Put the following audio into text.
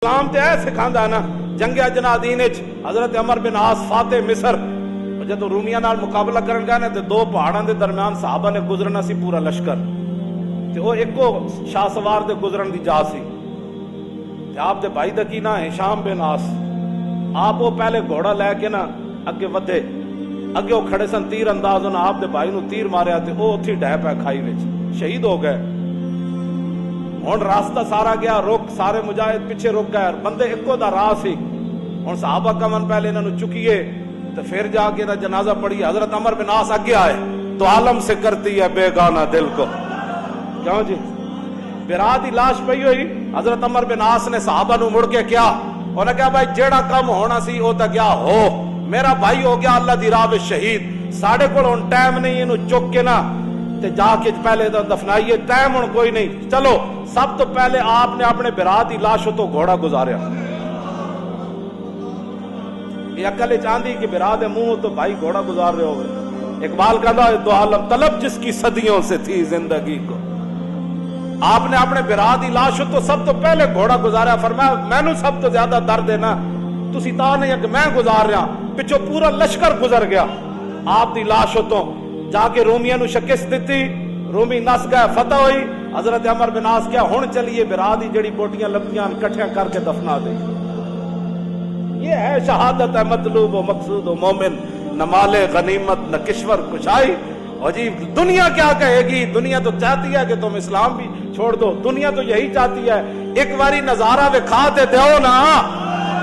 اسلام تے اے سکھاندا نا جنگ اجنادین وچ حضرت عمر بن عاص فاتح مصر جدوں رومیاں نال مقابلہ کرن گئے نے تے دو پہاڑاں دے درمیان صحابہ نے گزرنا سی پورا لشکر تے او ایکو شاہ سوار دے گزرن دی جا سی تے آپ دے بھائی دا کی نا ہشام بن عاص آپ وہ پہلے گھوڑا لے کے نا اگے ودے اگے وہ کھڑے سن تیر انداز انہاں آپ دے بھائی نو تیر ماریا تے او اتھی ڈہ پے کھائی وچ شہید ہو گئے۔ ہن راستہ سارا گیا رک سارے مجاہد پیچھے رک گئے بندے ایکو دا راہ سی ہن صحابہ کمن پہلے انہاں نو چکیے تے پھر جا کے دا جنازہ پڑھی حضرت عمر بن عاص آگے آئے تو عالم سے کرتی ہے بیگانہ دل کو کیوں جی برا دی لاش پئی ہوئی حضرت عمر بن عاص نے صحابہ نو مڑ کے کیا انہوں نے کہا بھائی جیڑا کام ہونا سی او تا کیا ہو میرا بھائی ہو گیا اللہ دی راہ وچ شہید ساڈے کول ہن ٹائم نہیں اینو چک کے نا تے جا کے پہلے دفنائیے ٹائم ہن کوئی نہیں چلو سب تو پہلے آپ نے اپنے برا دی لاشوں تو گھوڑا گزاریا یہ عقل چاندی کہ برا دے منہ تو بھائی گھوڑا گزار رہے ہوئے اقبال کہتا ہے دو عالم طلب جس کی صدیوں سے تھی زندگی کو آپ نے اپنے برا دی لاشوں تو سب تو پہلے گھوڑا گزاریا فرمایا میں نو سب تو زیادہ درد ہے نا تسی تا نہیں ہے کہ میں گزار رہا پچھو پورا لشکر گزر گیا آپ دی لاشوں تو جا کے رومیاں نو شکست دیتی رومی نس گئے فتح ہوئی حضرت عمر بن عاص کیا ہن چلیے برا دی جڑی بوٹیاں لبیاں کٹھیاں کر کے دفنا دے یہ ہے شہادت ہے مطلوب و مقصود و مومن نہ مال غنیمت نہ کشور کشائی اور جی دنیا کیا کہے گی دنیا تو چاہتی ہے کہ تم اسلام بھی چھوڑ دو دنیا تو یہی چاہتی ہے ایک باری نظارہ وکھا تے دیو نا